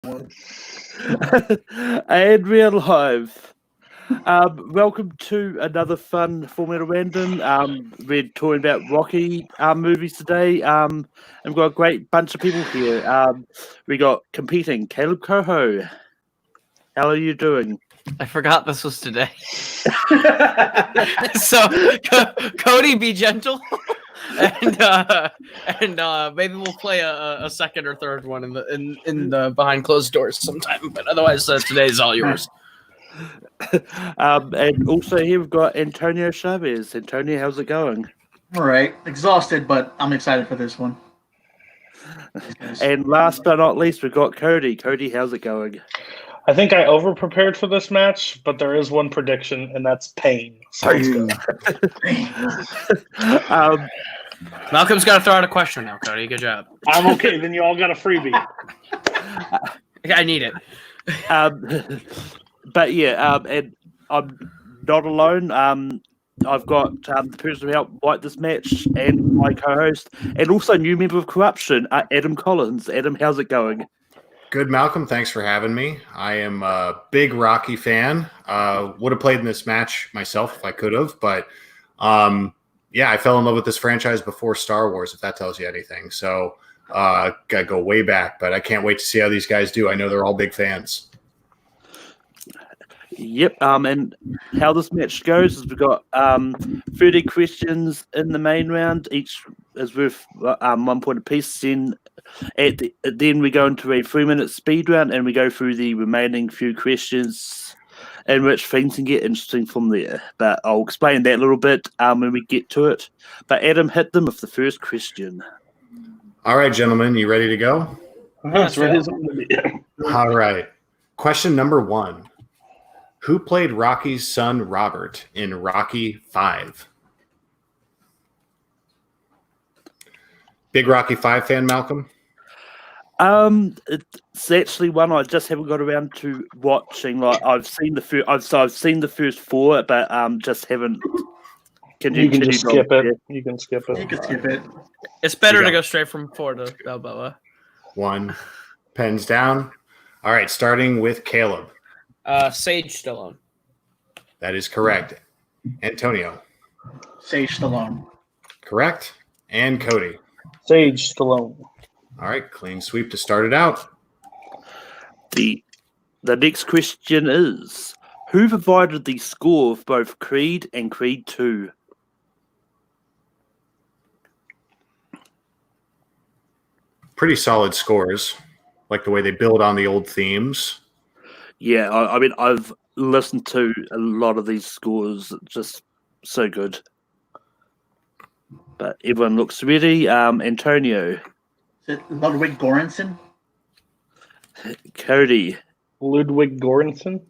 And we're live. Welcome to another fun Formula Random. We're talking about Rocky movies today. And we've got a great bunch of people here. We got competing Caleb Coho. How are you doing? I forgot this was today. So, Cody, be gentle, and maybe we'll play a second or third one in the behind closed doors sometime. But otherwise, today's all yours. And also here we've got Antonio Chavez. Antonio, how's it going? All right, exhausted, but I'm excited for this one. And last but not least, we've got Cody. Cody, how's it going? I think I over-prepared for this match, but there is one prediction, and that's pain. So let's go. Malcolm's got to throw out a question now, Cody. Good job. I'm okay. Then you all got a freebie. I need it. But yeah, and I'm not alone. I've got the person who helped write this match and my co-host, and also new member of Corruption, Adam Collins. Adam, how's it going? Good, Malcolm. Thanks for having me. I am a big Rocky fan. Would have played in this match myself if I could have, but yeah, I fell in love with this franchise before Star Wars, if that tells you anything. So gotta go way back, but I can't wait to see how these guys do. I know they're all big fans. Yep. And how this match goes is we've got 30 questions in the main round. Each is worth 1 point apiece. Then we go into a 3-minute speed round and we go through the remaining few questions in which things can get interesting from there. But I'll explain that a little bit when we get to it. But Adam, hit them with the first question. All right, gentlemen, you ready to go? All right. Question number 1. Who played Rocky's son, Robert, in Rocky 5? Big Rocky 5 fan, Malcolm? It's actually one I just haven't got around to watching. Like I've seen the first 4, but just haven't. You can just skip it. You can skip it. You can skip it. It's better to go straight from 4 to Balboa. 1. Pens down. All right, starting with Caleb. Sage Stallone. That is correct. Antonio. Sage Stallone. Correct. And Cody. Sage Stallone. All right, clean sweep to start it out. The next question is, who provided the score of both Creed and Creed 2? Pretty solid scores. Like the way they build on the old themes. Yeah, I mean, I've listened to a lot of these scores, just so good. But everyone looks ready. Antonio. Is it Ludwig Göransson? Cody. Ludwig Göransson.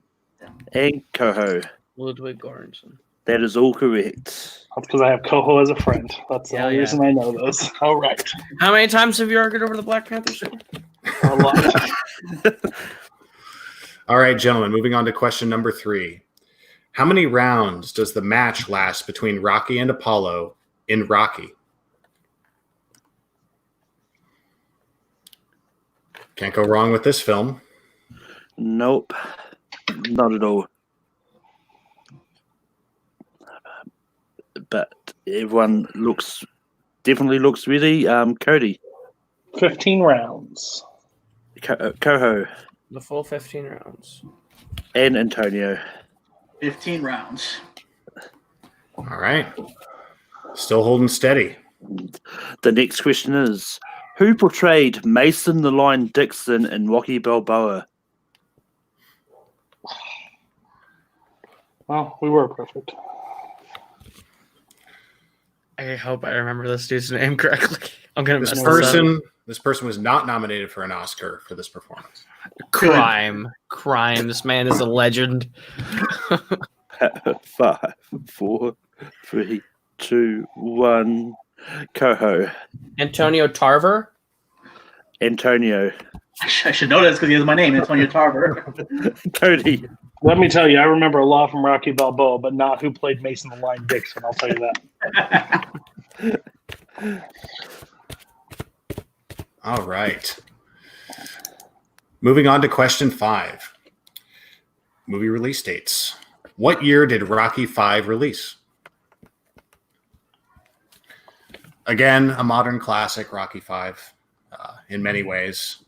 And Coho. Ludwig Göransson. That is all correct. That's because I have Coho as a friend. That's the only reason I know those. All right. How many times have you argued over the Black Panthers? A lot. All right, gentlemen, moving on to question number 3. How many rounds does the match last between Rocky and Apollo in Rocky? Can't go wrong with this film. Nope. Not at all. But everyone definitely looks ready. Cody. 15 rounds. Coho. The full 15 rounds. And Antonio. 15 rounds. All right. Still holding steady. The next question is, who portrayed Mason the Lion Dixon in Rocky Balboa? Well, we were perfect. I hope I remember this dude's name correctly. I'm gonna mess This person was not nominated for an Oscar for this performance. Crime. This man is a legend. 5, 4, 3, 2, 1. Coho. Antonio Tarver. Antonio. I should know this because he has my name, Antonio Tarver. Cody. Let me tell you, I remember a lot from Rocky Balboa, but not who played Mason the Lion Dixon. I'll tell you that. All right. Moving on to question 5. Movie release dates. What year did Rocky V release? Again, a modern classic, Rocky V, in many ways.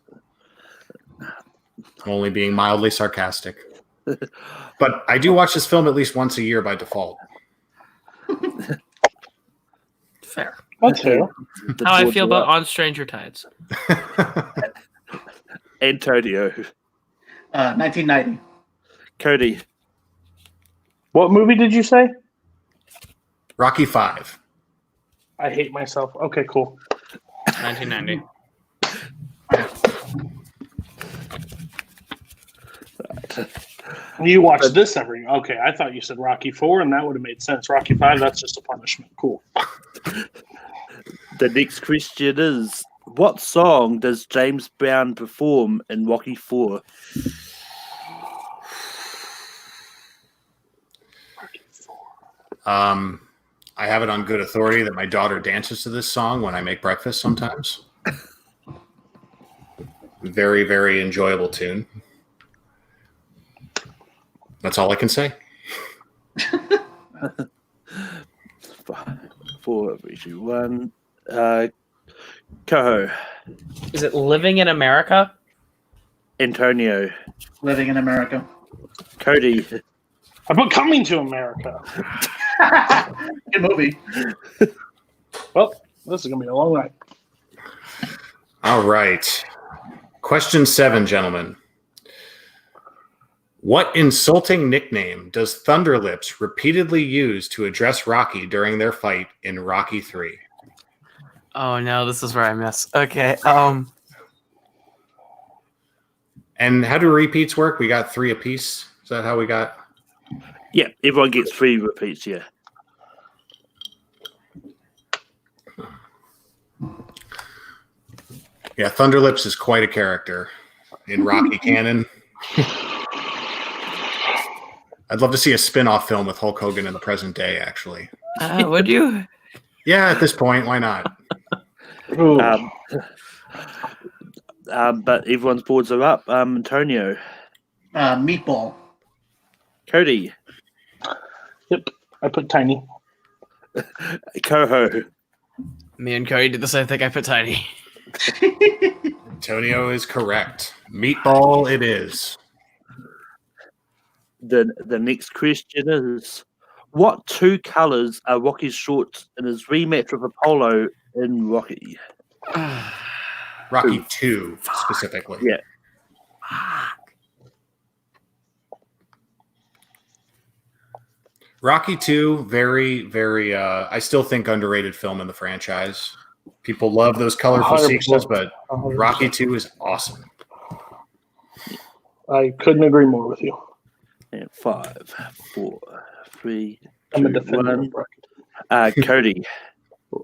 Only being mildly sarcastic. But I do watch this film at least once a year by default. Fair. That's fair. How I feel about On Stranger Tides. Antonio. 1990. Cody. What movie did you say? Rocky V. I hate myself. Okay, cool. 1990. You watch this every. Okay, I thought you said Rocky 4, and that would have made sense. Rocky 5, that's just a punishment. Cool. The next question is, what song does James Brown perform in Rocky 4? I have it on good authority that my daughter dances to this song when I make breakfast sometimes. Very, very enjoyable tune. That's all I can say. 5, 4, 3, 2, 1. Coho. Is it Living in America? Antonio. Living in America. Cody. How about Coming to America? Good movie. Well, this is going to be a long night. All right. Question 7, gentlemen. What insulting nickname does Thunderlips repeatedly use to address Rocky during their fight in Rocky 3? Oh no, this is where I miss. Okay. And how do repeats work? We got 3 apiece. Is that how we got? Yeah, everyone gets 3 repeats, yeah. Yeah, Thunderlips is quite a character in Rocky canon. I'd love to see a spin-off film with Hulk Hogan in the present day, actually. Would you? Yeah, at this point, why not? But everyone's boards are up. Antonio. Meatball. Cody. Yep, I put Tiny. Coho. Me and Cody did the same thing. I put Tiny. Antonio is correct. Meatball it is. The next question is, what 2 colors are Rocky's shorts in his rematch with Apollo in Rocky? Rocky 2, specifically. Yeah. Rocky 2, very, very, I still think underrated film in the franchise. People love those colorful 100%. sequels, but 100%. Rocky 2 is awesome. I couldn't agree more with you. And 5, 4, 3, I'm a 2, defender. 1. of Rocky. Cody.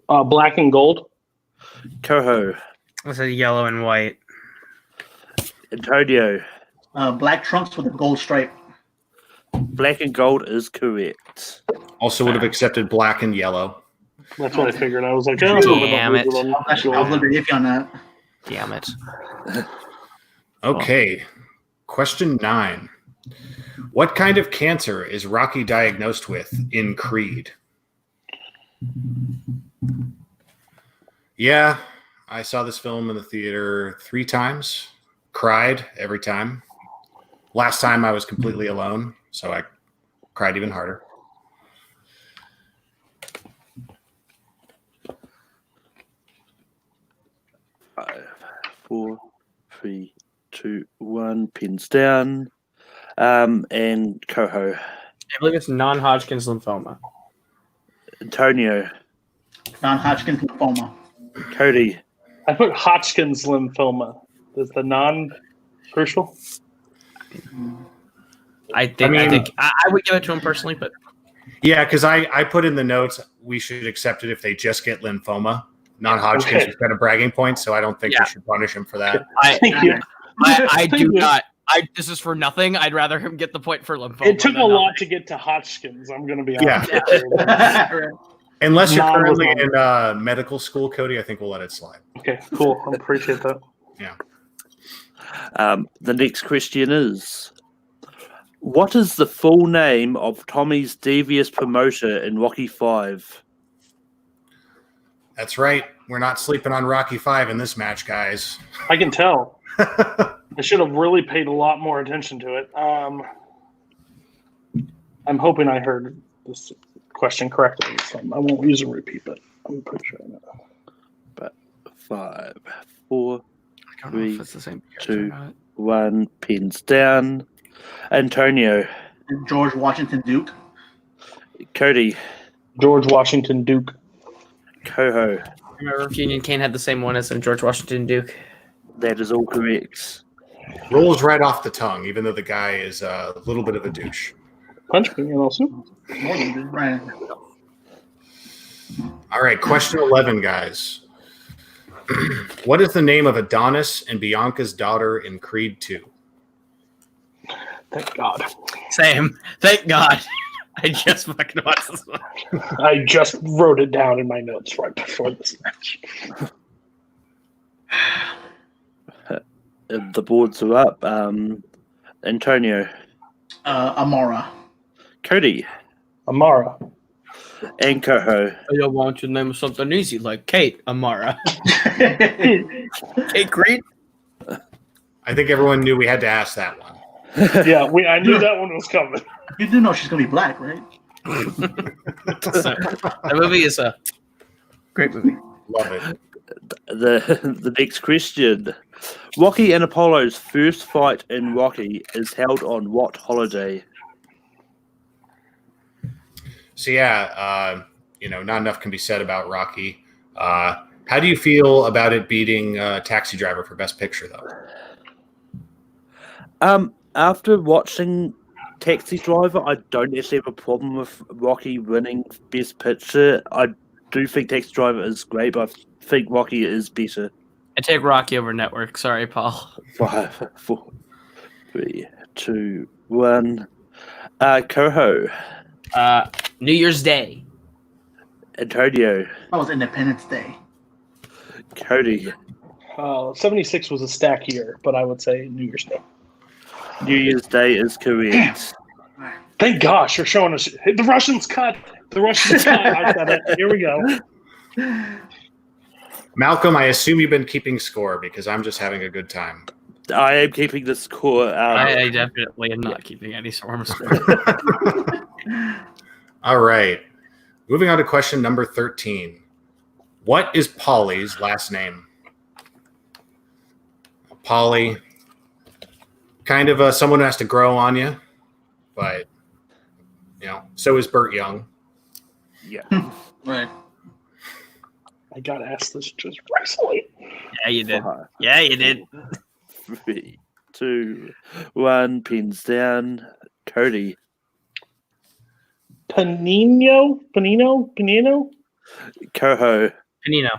Black and gold. Coho. What's a yellow and white? Antonio. Black trunks with a gold stripe. Black and gold is correct. Also would have accepted black and yellow. That's what I figured. I was like, I don't know Damn about it. gold. Actually, I was a little bit iffy on that. Damn it. Okay. Question 9. What kind of cancer is Rocky diagnosed with in Creed? Yeah, I saw this film in the theater 3 times. Cried every time. Last time I was completely alone, so I cried even harder. Five, 4, 3, 2, 1. Pins down. And Coho. I believe it's non-Hodgkin's lymphoma. Antonio. Non-Hodgkin's lymphoma. Cody. I put Hodgkin's lymphoma. Is the non-crucial? I think I would give it to him personally, but Yeah, because I put in the notes we should accept it if they just get lymphoma. Non-Hodgkin's Okay. is kind of bragging points, so I don't think Yeah. we should punish him for that. Thank you. I Thank do you. not. This is for nothing. I'd rather him get the point for lymphoma. It took than a nothing. lot to get to Hodgkin's. I'm going to be Yeah. honest. Unless you're Non- currently in medical school, Cody, I think we'll let it slide. Okay, cool. I appreciate that. The next question is, what is the full name of Tommy's devious promoter in Rocky V? That's right. We're not sleeping on Rocky V in this match, guys. I can tell. I should have really paid a lot more attention to it. I'm hoping I heard this question correctly. So I won't use a repeat, but I'm pretty sure I know. But 5, 4, I don't know if it's the same. 2, 1. Pins down. Antonio. George Washington Duke. Cody. George Washington Duke. Coho. Remember, Union Kane had the same one as George Washington Duke. That is all correct. Rolls right off the tongue, even though the guy is a little bit of a douche. Punch me, and also. More than this, right. All right, question 11, guys. What is the name of Adonis and Bianca's daughter in Creed 2? Thank God. Same. Thank God. I just fucking watched this one. I just wrote it down in my notes right before this match. The boards are up. Antonio. Amara. Cody. Amara. And Coho. I want you to name something easy like Kate Amara. Kate Creed? I think everyone knew we had to ask that one. Yeah, I knew that one was coming. You do know she's gonna be black, right? That movie is a great movie. Love it. The next question. Rocky and Apollo's first fight in Rocky is held on what holiday? So yeah, not enough can be said about Rocky. How do you feel about it beating Taxi Driver for Best Picture, though? After watching Taxi Driver, I don't actually have a problem with Rocky winning Best Picture. I do think Taxi Driver is great, but I think Rocky is better. I take Rocky over Network. Sorry, Paul. 5, 4, 3, 2, 1. Coho. New Year's Day. Antonio. That was Independence Day. Cody. 76 was a stack year, but I would say New Year's Day. New Year's Day is correct. Thank gosh, you're showing us. The Russians cut. The Russians cut. I said it. Here we go. Malcolm, I assume you've been keeping score because I'm just having a good time. I am keeping the score. I definitely am not keeping any sort of score. All right. Moving on to question number 13. What is Polly's last name? Polly, kind of someone who has to grow on you, but, so is Burt Young. Yeah. Right. I got asked this just recently. Yeah, you did. 5, Yeah, you did. 3, 2, 1. Pins down. Cody. Panino? Coho. Panino.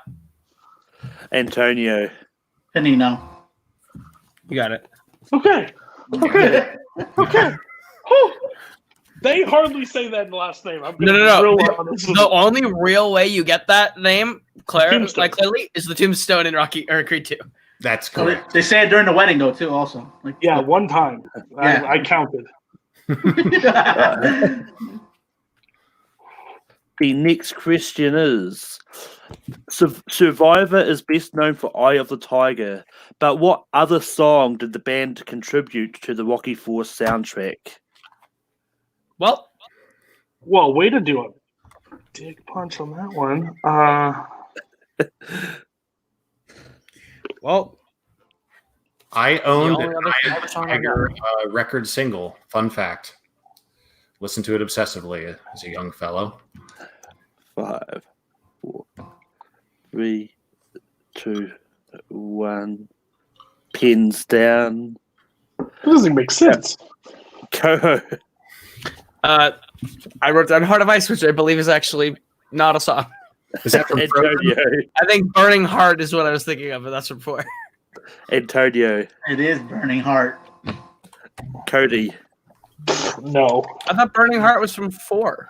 Antonio. Panino. You got it. Okay. Oh, they hardly say that in the last name. I'm gonna No. be real honest with The you. only real way you get that name, Tombstone. clearly, is the Tombstone in Rocky or Creed 2. That's Oh, correct. they say it during the wedding though too. Also. Like, Yeah, one time. Yeah. I counted. The next question is, Survivor is best known for Eye of the Tiger, but what other song did the band contribute to the Rocky IV soundtrack? Well, Well, way to do a dick punch on that one. well, I owned The an only Eye other of the song I Tiger record single. Fun fact. Listened to it obsessively as a young fellow. 5, 4, 3, 2, 1. Pins down. That doesn't make sense. Coho. I wrote down Heart of Ice, which I believe is actually not a song. Is that from Frozen? Antonio. I think Burning Heart is what I was thinking of, but that's from 4. Antonio. It is Burning Heart. Cody. No. I thought Burning Heart was from 4.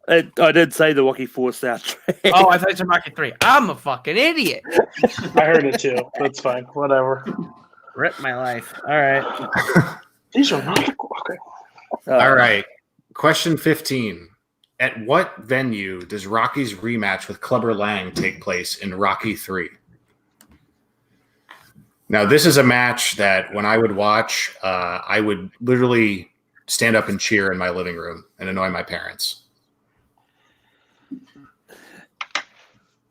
I did say the Rocky 4 soundtrack. Oh, I thought you said Rocky 3. I'm a fucking idiot. I heard it too. That's fine. Whatever. Rip my life. All right. These are not okay. All right. Question 15. At what venue does Rocky's rematch with Clubber Lang take place in Rocky 3? Now, this is a match that when I would watch, I would literally stand up and cheer in my living room and annoy my parents.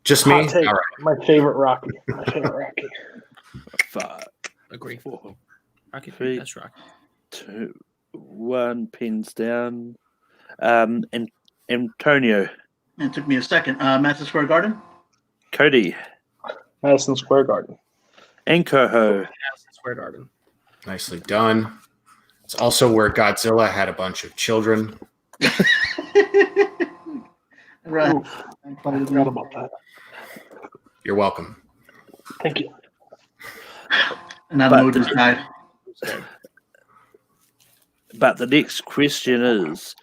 Just me? Hot take. All right. My favorite Rocky. My favorite Rocky. 5, Agree. 4, Rocky 3. Three. That's Rocky. 2, 1. Pins down. And Antonio, It took me a second. Madison Square Garden. Cody, Madison Square Garden. and Coho. Madison Square Garden. Nicely done. It's also where Godzilla had a bunch of children. Right. Oof, I forgot about that. You're welcome. Thank you. And now But- the mood just died. But the next question is,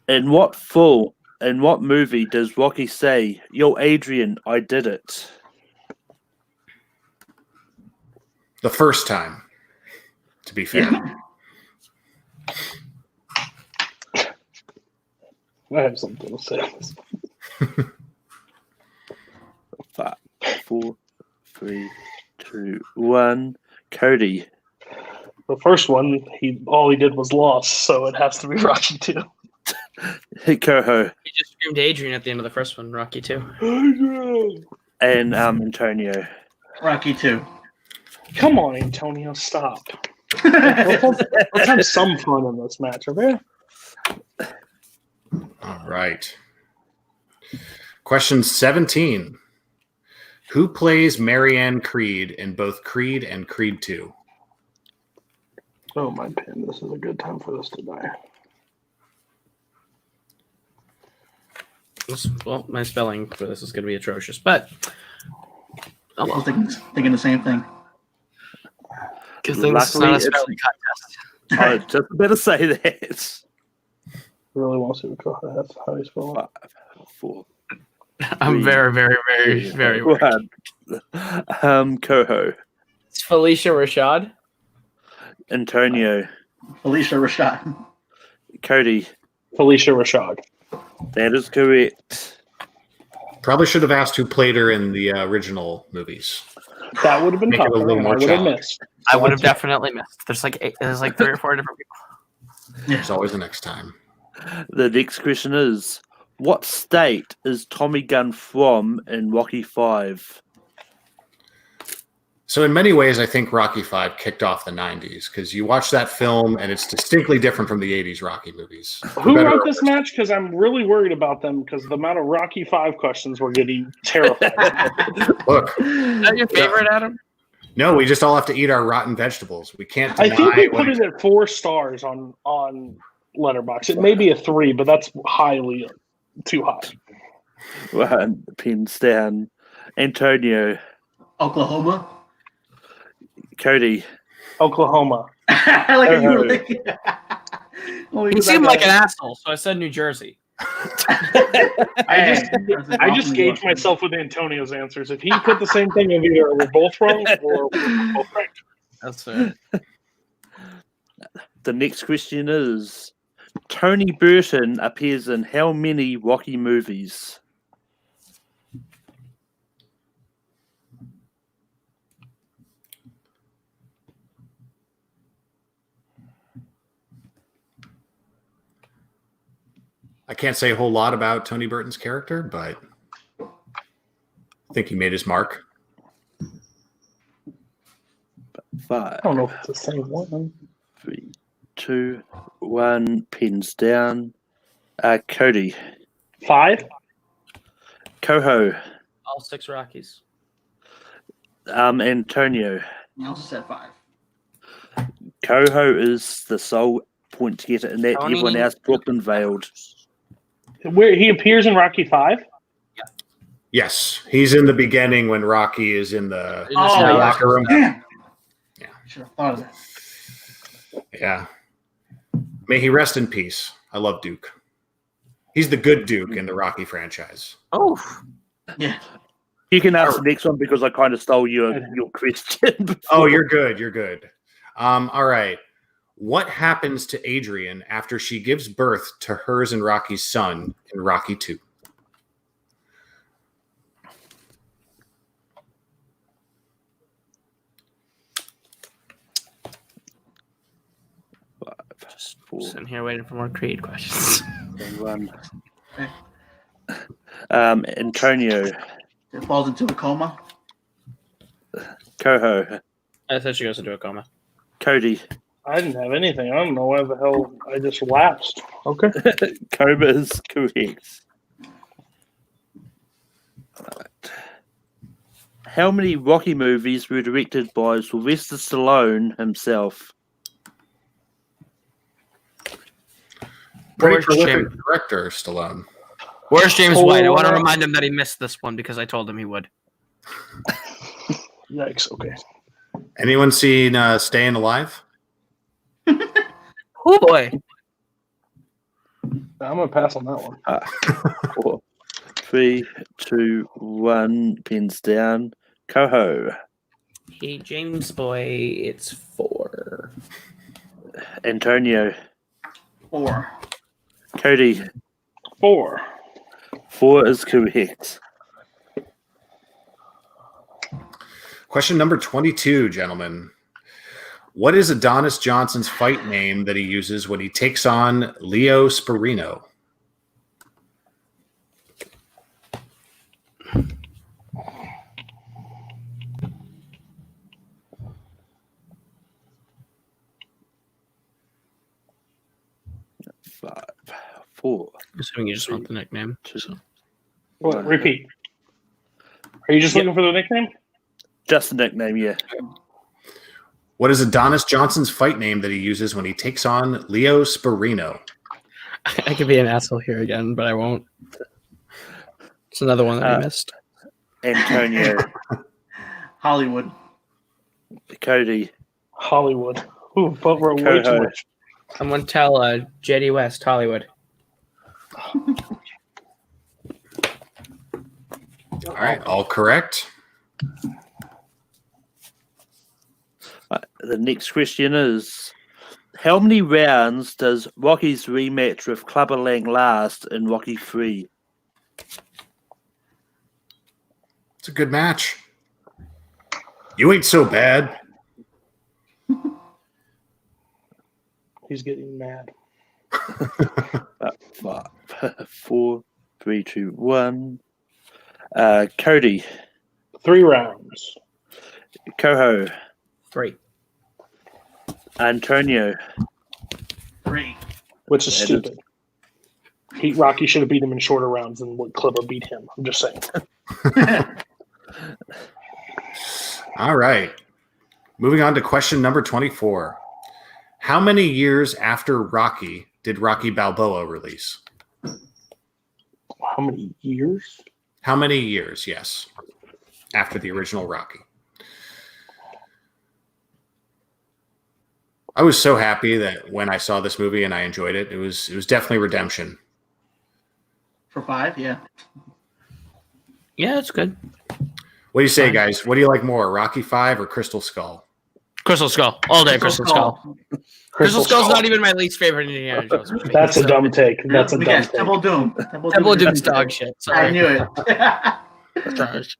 in what movie does Rocky say, "Yo, Adrian, I did it"? The first time, to be fair. Yeah. I have something to say. 5, 4, 3, 2, 1. Cody, The first one, all he did was lost, so it has to be Rocky 2. Coho, He just screamed Adrian at the end of the first one, Rocky 2. and Antonio. Rocky 2. Come on, Antonio, stop. Let's have some fun in this match, okay? All right. Question 17. Who plays Marianne Creed in both Creed and Creed 2? Oh, my pen. This is a good time for this to die. Well, my spelling for this is going to be atrocious, but I was thinking the same thing. because this is not Luckily, a it's- spelling contest. I just better say that. Really want to see what that's how you spell it. 5, 4, I'm very, very, very, very worried. 1. Coho, It's Felicia Rashad. Antonio, Felicia Rashad. Cody. Felicia Rashad. That is correct. Probably should have asked who played her in the original movies. That would have been Make it a tougher, little and more I would have challenging. missed. I would have definitely missed. There's like 3 or 4 different people. There's always the next time. The next question is, what state is Tommy Gunn from in Rocky 5? So in many ways, I think Rocky V kicked off the 90s because you watch that film and it's distinctly different from the 80s Rocky movies. For Who better wrote or this worse. match? Because I'm really worried about them because the amount of Rocky 5 questions we're getting terrified. Look, Is that your favorite, Adam? no, we just all have to eat our rotten vegetables. We can't deny I think we what put it at 4 stars on Letterboxd. It may be a 3, but that's highly too high. 1. Pins down. Antonio, Oklahoma. Cody, Oklahoma. I like how you were thinking. Only He 'cause I seemed got like it. an asshole, so I said New Jersey. I just gauged myself with Antonio's answers. If he put the same thing of either we're both wrong or we're both right. That's it. The next question is, Tony Burton appears in how many Rocky movies? I can't say a whole lot about Tony Burton's character, but I think he made his mark. 5, I don't know if it's the same one. 3, 2, 1. Pins down. Cody, 5? Coho, All 6 Rockies. Antonio. I also said 5. Coho is the sole point getter in that. Tony- Everyone else Brooklyn veiled. Where he appears in Rocky 5? Yes, he's in the beginning when Rocky is in the In the Oh, shower. locker room. Damn. Yeah. Should have thought of that. Yeah. May he rest in peace. I love Duke. He's the good Duke in the Rocky franchise. Oh, Yeah. You can ask the next one because I kind of stole your question. Oh, before. you're good. You're good. All right. What happens to Adrian after she gives birth to hers and Rocky's son in Rocky 2? Just 4, sitting here waiting for more Creed questions. 1. Antonio, It falls into a coma. Coho, I thought she goes into a coma. Cody. I didn't have anything. I don't know why the hell I just lapsed. Okay. Coma is correct. Right. How many Rocky movies were directed by Sylvester Stallone himself? Pretty Where's prolific James? director, Stallone. Where's James White? I want to Four. remind him that he missed this one because I told him he would. Yikes. Okay. Anyone seen Staying Alive? Oh boy. I'm gonna pass on that one. 4, 3, 2, 1. Pins down. Coho, Hey, James boy, it's 4. Antonio, 4. Cody. 4. 4 is correct. Question number 22, gentlemen. What is Adonis Johnson's fight name that he uses when he takes on Leo Sparino? Five, 4. Assuming you just want the nickname. What? Repeat. Are you just looking for the nickname? Just a nickname, yeah. What is Adonis Johnson's fight name that he uses when he takes on Leo Sparino? I could be an asshole here again, but I won't. It's another one that I missed. Antonio, Hollywood. Cody, Hollywood. Ooh, both wrote way too Coho. much. Someone tell JD West, Hollywood. All right, all correct. The next question is, how many rounds does Rocky's rematch with Clubber Lang last in Rocky 3? It's a good match. You ain't so bad. He's getting mad. 5, 4, 3, 2, 1. Cody, 3 rounds. Coho, 3. Antonio, 3. Which is Yeah, stupid. Rocky should have beat him in shorter rounds than what Clipper beat him. I'm just saying. All right. Moving on to question number 24. How many years after Rocky did Rocky Balboa release? How many years? How many years, yes, after the original Rocky? I was so happy that when I saw this movie and I enjoyed it, it was definitely redemption. For 5, yeah. Yeah, that's good. What do you say, guys? What do you like more, Rocky 5 or Crystal Skull? Crystal Skull. All day Crystal Skull. Crystal Skull's not even my least favorite Indiana Jones movie. That's a dumb take. That's a We dumb got take. Temple Doom. Temple of Doom's dog shit. I Sorry. knew it. Trash.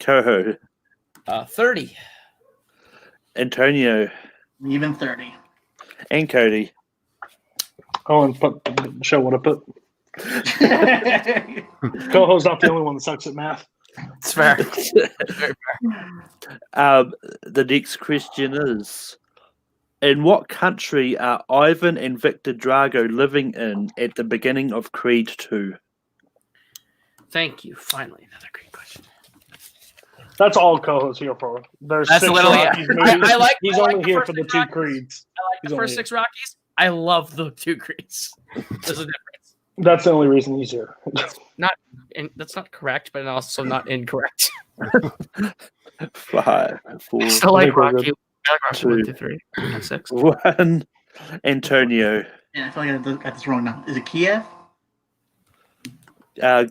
Coho, 30. Antonio, Even 30. and Cody. Oh, and put show what I put. Coho's not the only one that sucks at math. It's fair. The next question is, in what country are Ivan and Victor Drago living in at the beginning of Creed 2? Thank you. Finally, another great question. That's all Coho's here for. There's That's 6 literally it. Rockies movies. I like- He's I like only the here first for the 6 2 Rockies. Creeds. I like He's the only first 6 Rockies. I love the 2 Creeds. There's a difference. That's the only reason he's here. And that's not correct, but also not incorrect. 5, 4, I still like think we're Rocky. I like Rocky 1 Two. through 3 and 6. 1. Antonio, Yeah, I feel like I got this wrong now. Is it Kiev?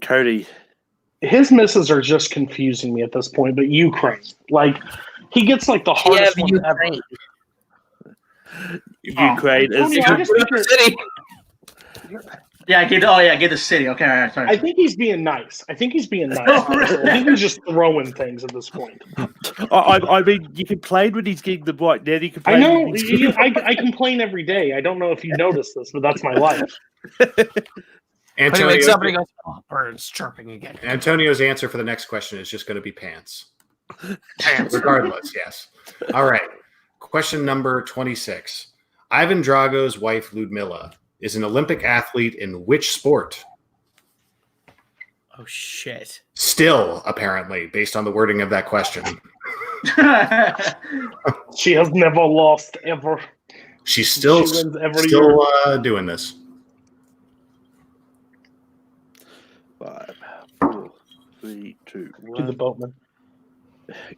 Cody. His misses are just confusing me at this point, but Ukraine. Like, he gets like the hardest one ever. Ukraine Tony, is. I just think you're- City. Yeah, get the city. Okay, all right, sorry. I think he's being nice. I think he's Oh, really? I think he's just throwing things at this point. I mean, you complain when he's getting the right. Then you I complain. know. when he's I complain every day. I don't know if you notice this, but that's my life. But he Antonio, wakes up and he goes, "Oh, birds chirping again." Antonio's answer for the next question is just going to be pants. Regardless, yes. All right. Question number 26. Ivan Drago's wife, Ludmila, is an Olympic athlete in which sport? Oh shit! Still, apparently, based on the wording of that question. She has never lost ever. She's still, She wins every year. doing this. 5, 4, 3, 2, To the 1. boatman.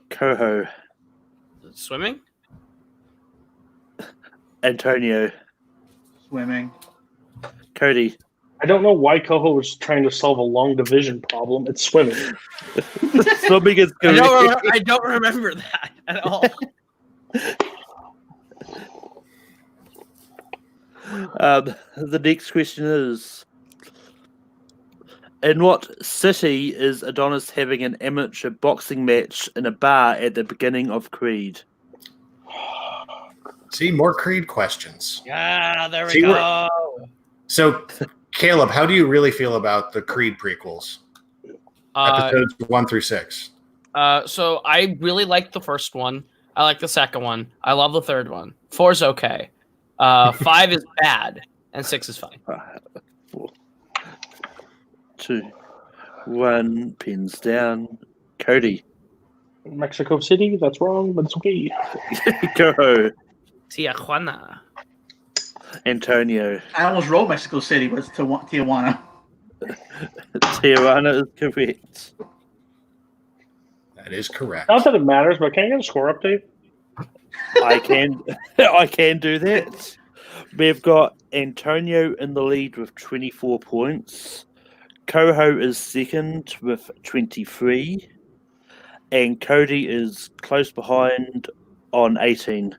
Coho. Swimming? Antonio. Swimming. Cody. I don't know why Coho was trying to solve a long division problem. It's swimming. Swimming is I correct. don't remember that at all. The next question is: in what city is Adonis having an amateur boxing match in a bar at the beginning of Creed? See, more Creed questions. Yeah, there we See, go. So, Caleb, how do you really feel about the Creed prequels? Episodes 1 through 6. So I really like the first one. I like the second one. I love the third one. 4's okay. 5 is bad, and 6 is fine. 5, 4, 2, 1. Pins down. Cody. Mexico City, that's wrong, but it's okay. Coho. Tijuana. Antonio. I almost wrote Mexico City, but it's Tijuana. Tijuana is correct. That is correct. Not that it matters, but can I get a score update? I can do that. We've got Antonio in the lead with 24 points. Coho is second with 23. And Cody is close behind on 18.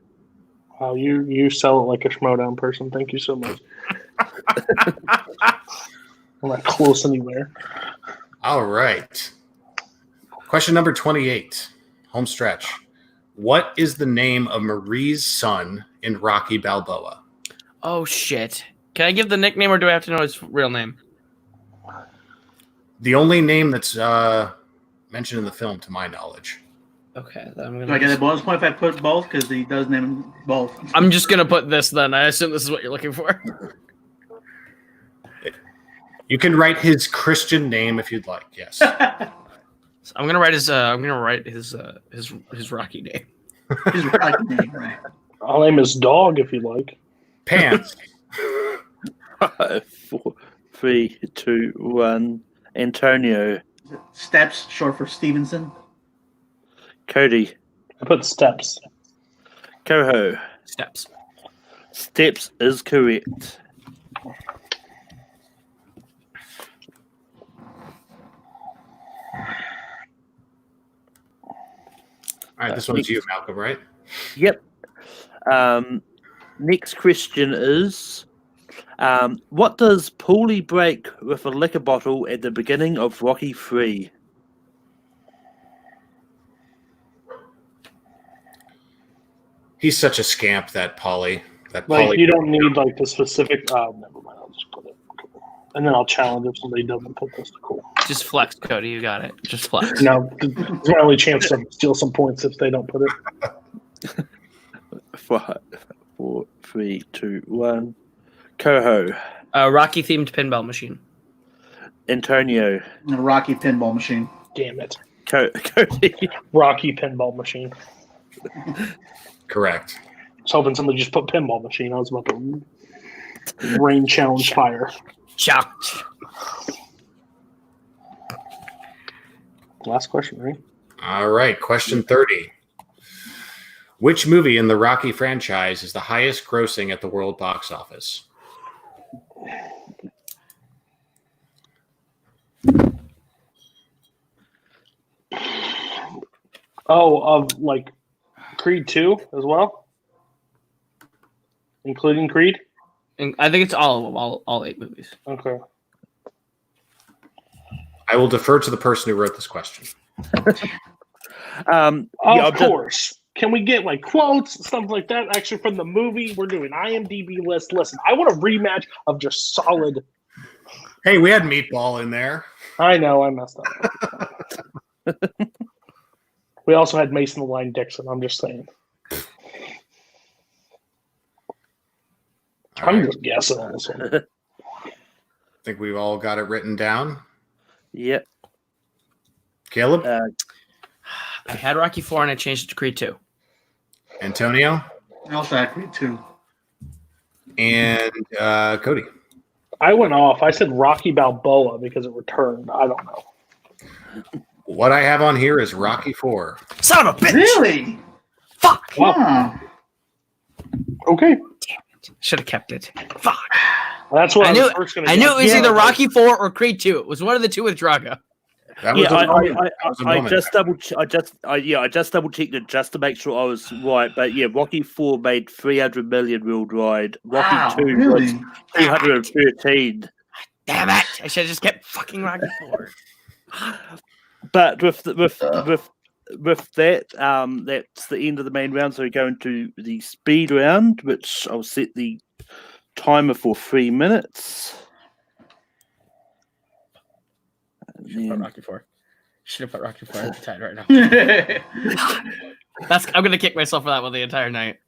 Wow, you sell it like a Schmodown person. Thank you so much. I'm not close anywhere. All right. Question number 28. Home stretch. What is the name of Marie's son in Rocky Balboa? Oh shit! Can I give the nickname, or do I have to know his real name? The only name that's mentioned in the film, to my knowledge. Okay, then Do I get a bonus point if I put both? Because he does name both. I'm just gonna put this then. I assume this is what you're looking for. You can write his Christian name if you'd like. Yes. I'm gonna write his Rocky name. His right name, right? I'll name his dog if you like. Pants. 5, 4, 3, 2, 1. Antonio. Steps, short for Stevenson. Cody. I put steps. Coho. Steps. Steps is correct. All right, this one's you, Malcolm, right? Yep. Next question is, what does Paulie break with a liquor bottle at the beginning of Rocky 3? He's such a scamp, that Polly. Like, you don't need, like, the specific... never mind. I'll just put it. And then I'll challenge if somebody doesn't put this. Cool. Just flex, Cody. You got it. Just flex. No, it's my only chance to steal some points if they don't put it. 5, 4, 3, 2, 1. Coho. Rocky themed pinball machine. Antonio. A Rocky pinball machine. Damn it. Cody. Rocky pinball machine. Correct. I was hoping somebody just put pinball machine. I was about to rain challenge fire. Challenge. Last question, right? All right, question 30. Which movie in the Rocky franchise is the highest grossing at the world box office? Oh, of like Creed 2 as well, including Creed. And I think it's all of them, all 8 movies. Okay. I will defer to the person who wrote this question. Of I'll just- course. Can we get like quotes, stuff like that? Actually, from the movie, we're doing IMDb list. Listen, I want a rematch of just solid. Hey, we had Meatball in there. I know I messed up. We also had Mason the Line Dixon. I'm just saying. All I'm right. just guessing on this one. I think we've all got it written down. Yep. Caleb, I had Rocky 4 and I changed it to Creed 2. Antonio, I also had Creed 2. and Cody. I went off. I said Rocky Balboa because it returned. I don't know. What I have on here is Rocky 4. Son of a bitch! Really? Fuck! Huh. Okay. Should have kept it. Fuck. That's what I I knew- was first going to I knew it was Yeah. either Rocky 4 or Creed 2. It was one of the two with Drago. That was Yeah, a moment. That was a I moment. just I just double checked it just to make sure I was right. But yeah, Rocky 4 made 300 million worldwide. Rocky Wow, 2 was really? 213. Damn it! I should have just kept fucking Rocky 4. But with that, that's the end of the main round. So we go into the speed round, which I'll set the timer for 3 minutes. And Should have put then- Rocky 4. Should have put Rocky 4 at the tied right now. I'm gonna kick myself for that one the entire night.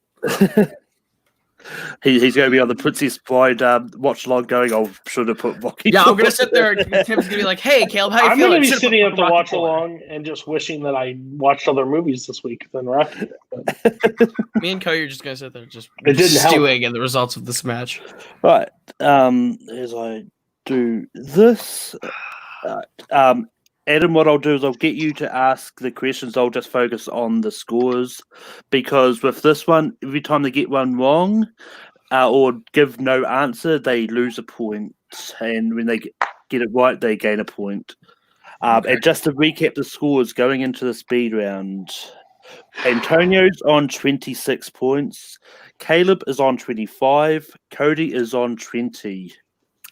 he's going to be on the Princess Bride watch log going, I should have put Rocky. Yeah, I'm 4. gonna sit there. Tim's gonna be like, "Hey, Caleb, how you I'm feeling?" going to be Should've sitting put at the Rocky watch 4. along and just wishing that I watched other movies this week than Rocky. Me and Cody are just gonna sit there, just It didn't help. stewing in the results of this match. Right. As I do this, Adam, what I'll do is I'll get you to ask the questions. I'll just focus on the scores because with this one, every time they get one wrong or give no answer, they lose a point. And when they get it right, they gain a point. And just to recap the scores going into the speed round, Antonio's on 26 points. Caleb is on 25. Cody is on 20.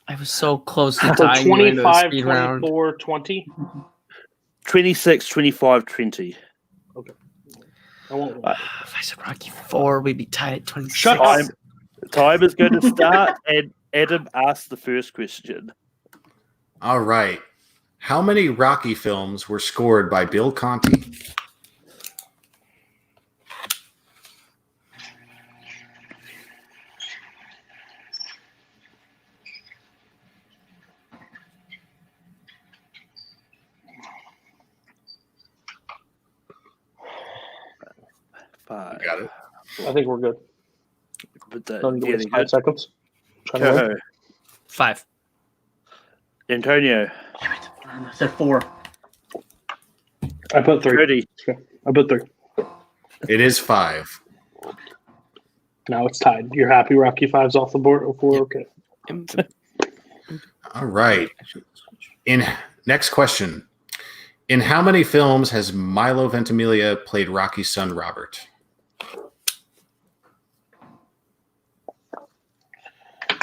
I was so close to For tying you into the 25, speed round. 24, 20. 26, 25, 20. I won't. If I said Rocky 4, we'd be tied at 26. Shut up. Time is going to start, and Adam asks the first question. All right. How many Rocky films were scored by Bill Conti? Five. Got it. I think we're good. But the, Don't need to yeah, waste they 5 seconds. Trying to win. go. 5. Antonio, I said 4. I put 3. Cody, I put 3. It is 5. Now it's tied. You're happy Rocky 5's off the board? Or 4? Okay. All right. Next question. In how many films has Milo Ventimiglia played Rocky's son, Robert?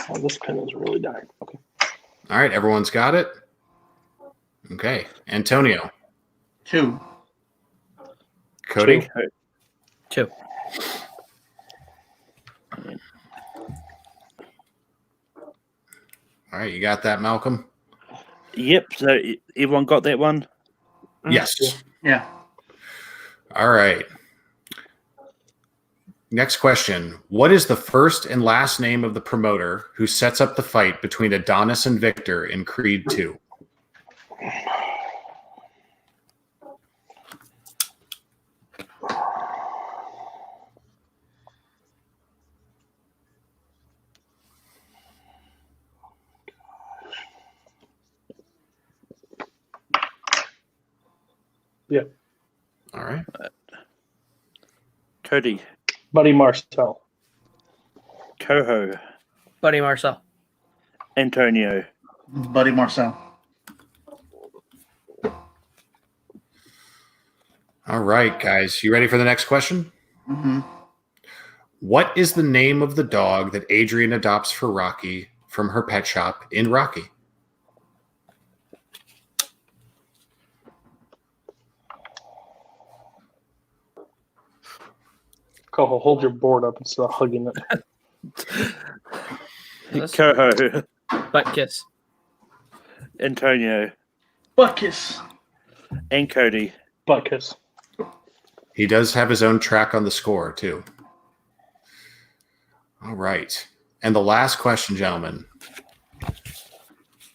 Oh, this pen is really dying. Okay. All right. Everyone's got it? Okay. Antonio. 2. Cody. 2. All right. You got that, Malcolm? yep. So everyone got that one? Yes. Yeah. All right. Next question. What is the first and last name of the promoter who sets up the fight between Adonis and Victor in Creed 2? Yeah. All right. Cody, Buddy Marcel. Coho, Buddy Marcel. Antonio. Buddy Marcel. All right, guys. You ready for the next question? Mm-hmm. What is the name of the dog that Adrian adopts for Rocky from her pet shop in Rocky? Coho, hold your board up instead of hugging it. Coho. Butt kiss. Antonio. Buckus. And Cody. Butt kiss. He does have his own track on the score, too. All right. And the last question, gentlemen.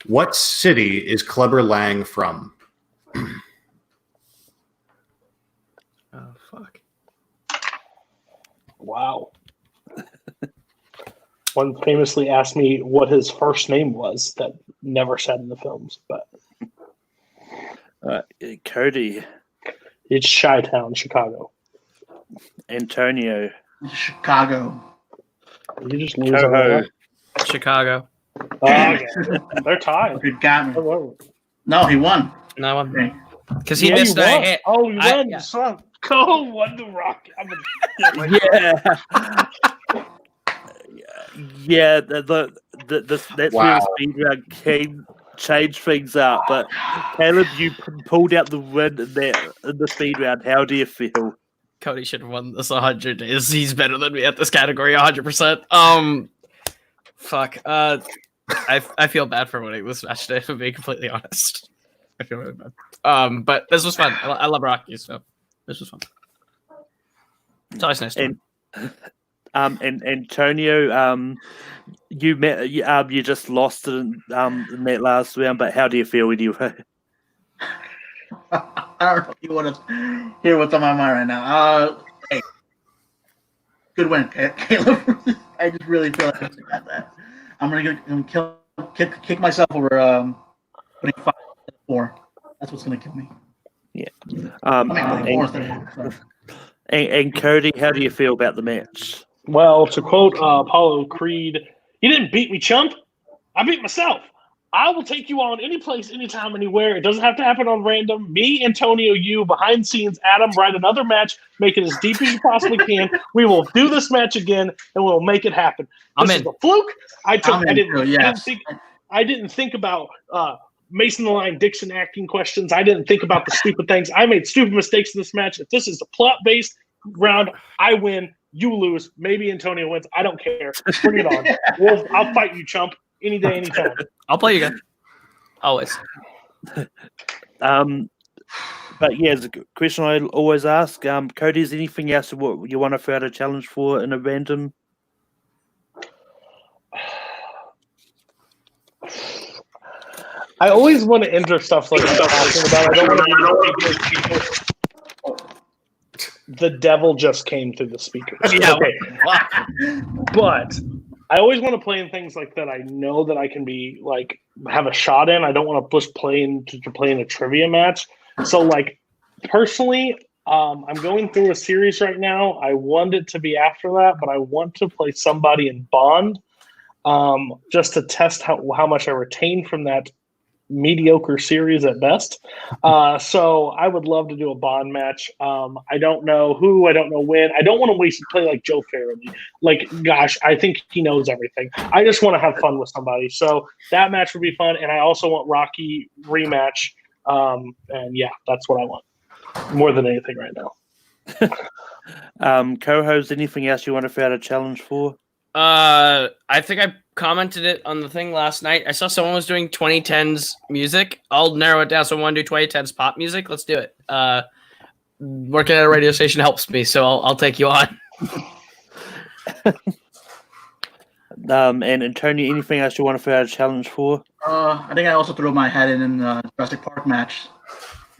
What city is Clubber Lang from? Oh, fuck. Wow. One famously asked me what his first name was that never said in the films, but Cody. it's Chi-Town, Chicago. Antonio. Chicago. You just lose Coho. Chicago. okay. They're tied. It got me. Oh, No, he won. No one. Okay. Because he you missed won. a hit. Oh, you I- won. yeah. You son. Coho won the Rock. I'm gonna Yeah. Yeah, that's where Wow. the speed round came, changed things up. But Caleb, you pulled out the win in the speed round. How do you feel? Cody should have won this 100. He's better than me at this category 100%. Fuck. I feel bad for winning this match today, if I'm being completely honest. I feel really bad. But this was fun. I love Rocky, so this was fun. It's always nice to win. And Antonio, you just lost it in that last round. But how do you feel anyway? I don't know if you want to hear what's on my mind right now. Hey, good win, Caleb. I just really feel like I got that. I'm gonna kick myself over putting 5 to 4. That's what's gonna kill me. I mean, And, and Cody, how do you feel about the match? Well, to quote Apollo Creed, "You didn't beat me, chump. I beat myself. I will take you on any place, anytime, anywhere. It doesn't have to happen on random. Me, Antonio, you, behind scenes, Adam, write another match, make it as deep as you possibly can. We will do this match again, and we'll make it happen. This is a fluke. I didn't think about Mason the Lion Dixon acting questions. I didn't think about the stupid things. I made stupid mistakes in this match. If this is a plot-based round, I win. You lose. Maybe Antonio wins. I don't care. Bring it on. I'll fight you, chump. Any day, anytime. I'll play you again. Always. But yeah, it's a question I always ask. Cody, is anything else what you want to throw out a challenge for in a random? I always want to enter stuff like that. I don't want to be people. The devil just came through the speakers. Yeah. Okay. But I always want to play in things like that I know that I can be like have a shot in. I don't want to just play in a trivia match. So like personally, I'm going through a series right now. I want it to be after that, but I want to play somebody in Bond, just to test how much I retain from that mediocre series at best. So I would love to do a Bond match. I don't know who, I don't know when. I don't want to play like Joe Farrelly. Like, gosh, I think he knows everything. I just want to have fun with somebody. So that match would be fun. And I also want Rocky rematch. And yeah, that's what I want more than anything right now. Co-host, anything else you want to throw out a challenge for? I think I commented it on the thing last night. I saw someone was doing 2010s music. I'll narrow it down. So I want to do 2010s pop music. Let's do it. Working at a radio station helps me, so I'll take you on. And Antonio, anything else you want to throw out a challenge for? I think I also threw my hat in the Jurassic Park match.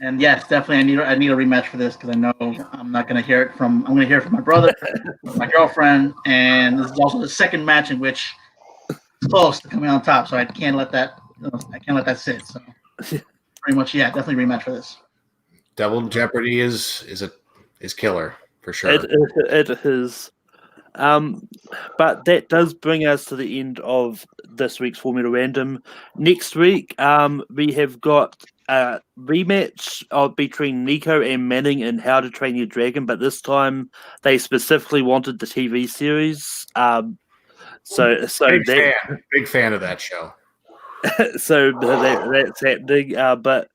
And yes, definitely, I need a rematch for this because I know I'm not going to hear it from. I'm going to hear it from my brother, my girlfriend, and this is also the second match in which it's close to coming on top. So I can't let that. I can't let that sit. So pretty much, yeah, definitely rematch for this. Double Jeopardy is killer for sure. It is. But that does bring us to the end of this week's Formula Random. Next week, we have got a rematch between Nico and Manning in How to Train Your Dragon, but this time they specifically wanted the TV series. Big fan of that show. So that's happening. But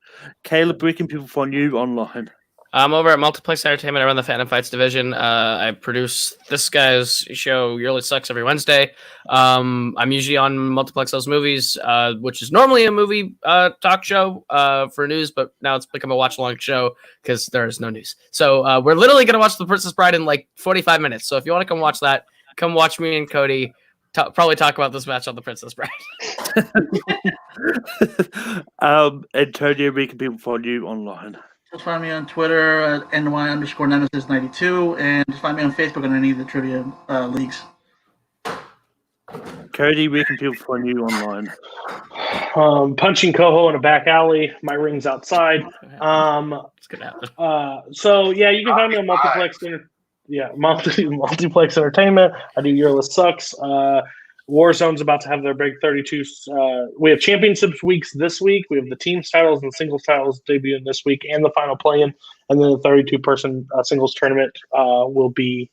Caleb, where can people find you online? I'm over at Multiplex Entertainment. I run the Phantom Fights division. I produce this guy's show, Yearly Sucks, every Wednesday. I'm usually on Multiplex Those Movies, which is normally a movie talk show for news, but now it's become a watch-along show because there's no news. So we're literally going to watch The Princess Bride in like 45 minutes. So if you want to come watch that, come watch me and Cody probably talk about this match on The Princess Bride. Antonio, where can people find you online? Just find me on Twitter at ny_nemesis92, and just find me on Facebook on any of the trivia leagues. Cody, where can people find you online? Punching Coho in a back alley. My ring's outside. It's gonna happen. So yeah, you can find me on Multiplex. Multiplex Entertainment. I do Yearless Sucks. Warzone's about to have their big 32. We have championships weeks this week. We have the teams titles and the singles titles debuting this week, and the final play-in, and then the 32-person singles tournament will be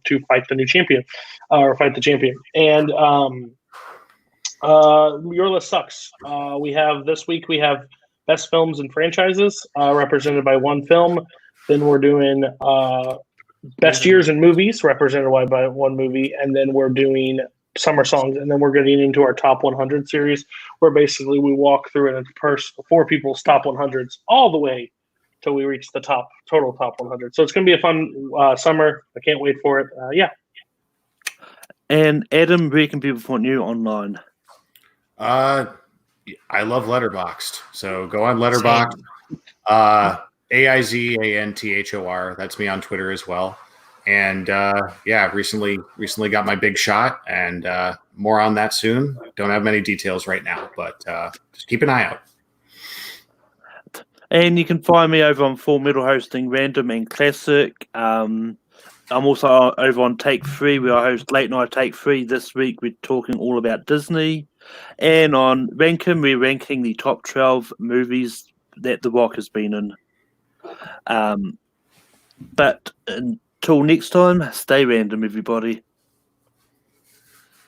to fight the new champion or fight the champion. And Yearless Sucks. We have this week. We have best films and franchises represented by one film. Then we're doing best years in movies represented by one movie, and then we're doing summer songs, and then we're getting into our top 100 series, where basically we walk through it in four people's top 100s all the way till we reach the total top 100. So it's going to be a fun summer. I can't wait for it. Yeah. And Adam, where can people find you online? I love Letterboxd, so go on Letterboxd. AIZANTHOR. That's me on Twitter as well. And recently got my big shot, and more on that soon. Don't have many details right now, but just keep an eye out. And you can find me over on Full Metal hosting Random and Classic. I'm also over on Take 3, where I host Late Night Take 3. This week we're talking all about Disney. And on Rankin, we're ranking the top 12 movies that The Rock has been in. But until next time, stay random, everybody.